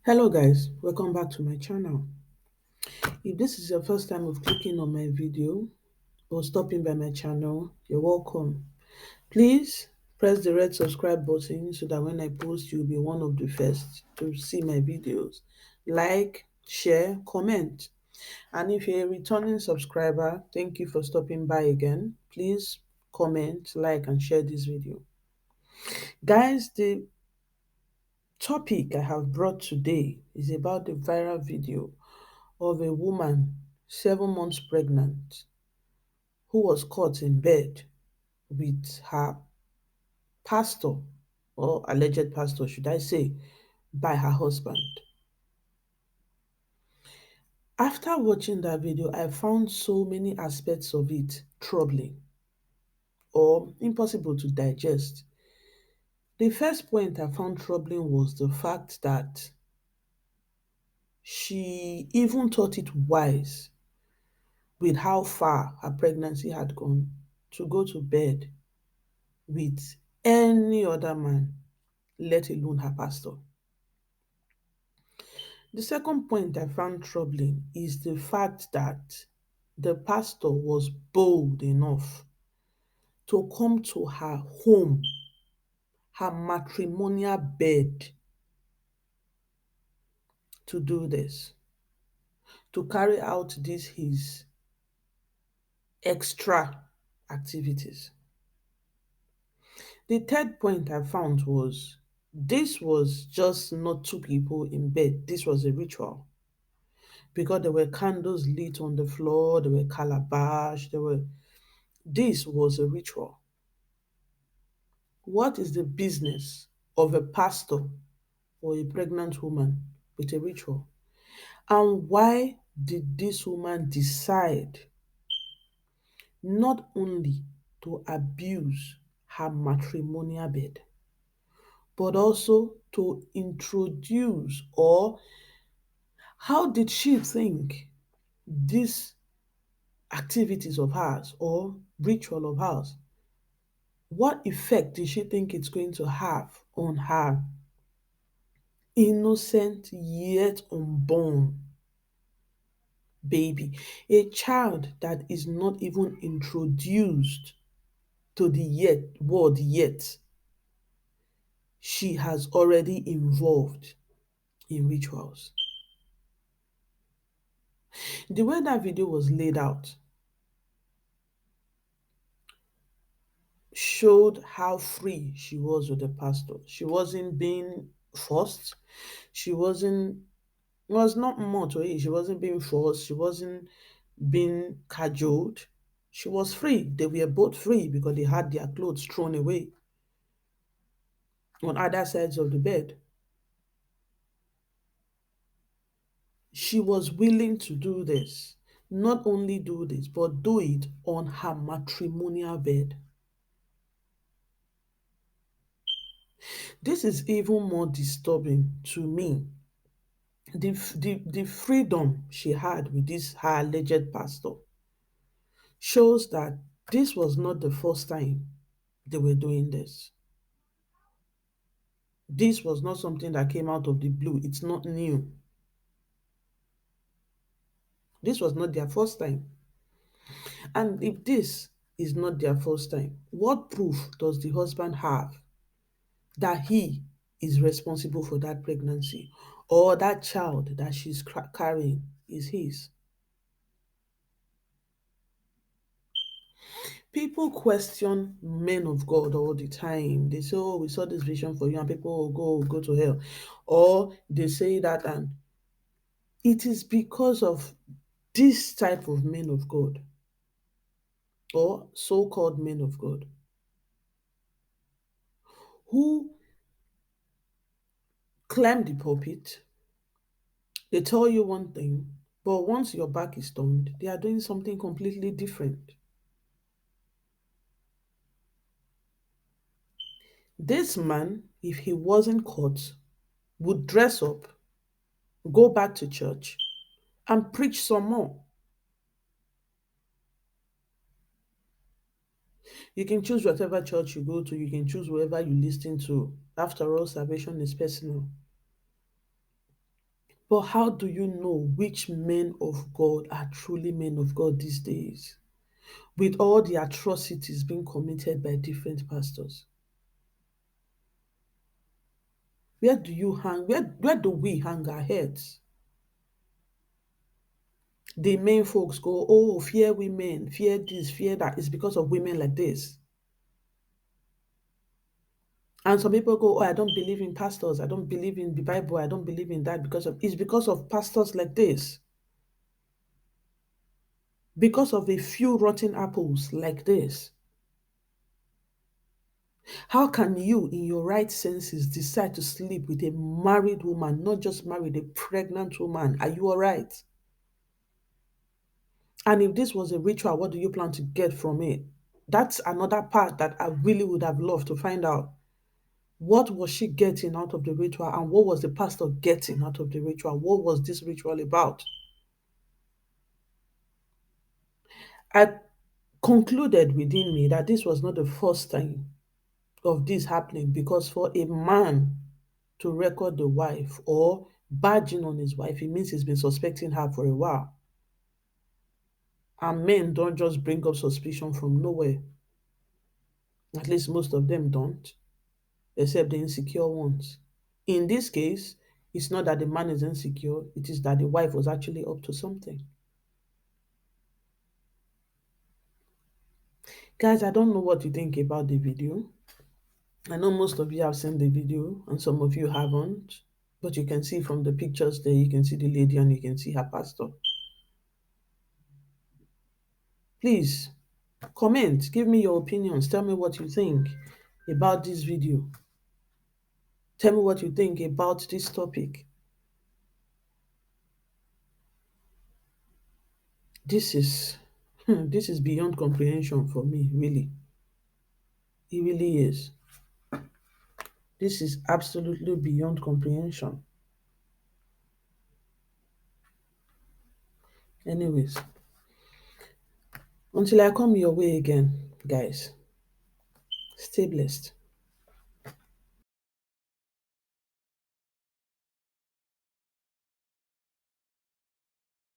Hello guys, welcome back to my channel. If this is your first time of clicking on my video or stopping by my channel, you're welcome. Please press the red subscribe button so that when I post, you'll be one of the first to see my videos. Like, share, comment. And if you're a returning subscriber, thank you for stopping by again. Please comment, like, and share this video. Guys, the topic I have brought today is about the viral video of a woman 7 months pregnant who was caught in bed with her pastor, or alleged pastor, should I say, by her husband. After watching that video, I found so many aspects of it troubling or impossible to digest. The first point I found troubling was the fact that she even thought it wise, with how far her pregnancy had gone, to go to bed with any other man, let alone her pastor. The second point I found troubling is the fact that the pastor was bold enough to come to her home, her matrimonial bed, to do this, to carry out these his extra activities. The third point I found was this was just not two people in bed, this was a ritual, because there were candles lit on the floor, there were calabash, this was a ritual. What is the business of a pastor or a pregnant woman with a ritual? And why did this woman decide not only to abuse her matrimonial bed, but also to introduce, or how did she think these activities of hers or ritual of hers, what effect did she think it's going to have on her innocent yet unborn baby? A child that is not even introduced to the yet world yet, she has already involved in rituals. The way that video was laid out showed how free she was with the pastor. She wasn't being forced. She wasn't was not more to it. She wasn't being forced. She wasn't being cajoled. She was free. They were both free because they had their clothes thrown away on other sides of the bed. She was willing to do this. Not only do this, but do it on her matrimonial bed. This is even more disturbing to me. The freedom she had with this her alleged pastor shows that this was not the first time they were doing this. This was not something that came out of the blue. It's not new. This was not their first time. And if this is not their first time, what proof does the husband have that he is responsible for that pregnancy, or that child that she's carrying is his? People question men of God all the time. They say, "Oh, we saw this vision for you," and people will go to hell. Or they say that, and it is because of this type of men of God, or so-called men of God, who climb the pulpit. They tell you one thing, but once your back is turned, they are doing something completely different. This man, if he wasn't caught, would dress up, go back to church, and preach some more. You can choose whatever church you go to, you can choose whoever you listen to. After all, salvation is personal. But how do you know which men of God are truly men of God these days? With all the atrocities being committed by different pastors. Where do you hang? Where do we hang our heads? The main folks go, oh, fear women, fear this, fear that. It's because of women like this. And some people go, oh, I don't believe in pastors. I don't believe in the Bible. I don't believe in that it's because of pastors like this. Because of a few rotten apples like this. How can you, in your right senses, decide to sleep with a married woman, not just married, a pregnant woman? Are you all right? And if this was a ritual, what do you plan to get from it? That's another part that I really would have loved to find out. What was she getting out of the ritual, and what was the pastor getting out of the ritual? What was this ritual about? I concluded within me that this was not the first time of this happening, because for a man to record the wife or barge in on his wife, it means he's been suspecting her for a while. And men don't just bring up suspicion from nowhere. At least most of them don't, except the insecure ones. In this case, it's not that the man is insecure, it is that the wife was actually up to something. Guys, I don't know what you think about the video. I know most of you have seen the video and some of you haven't, but you can see from the pictures there, you can see the lady and you can see her pastor. Please comment, give me your opinions, tell me what you think about this video. Tell me what you think about this topic. This is this is beyond comprehension for me, really. It really is. This is absolutely beyond comprehension. Anyways, until I come your way again, guys, stay blessed.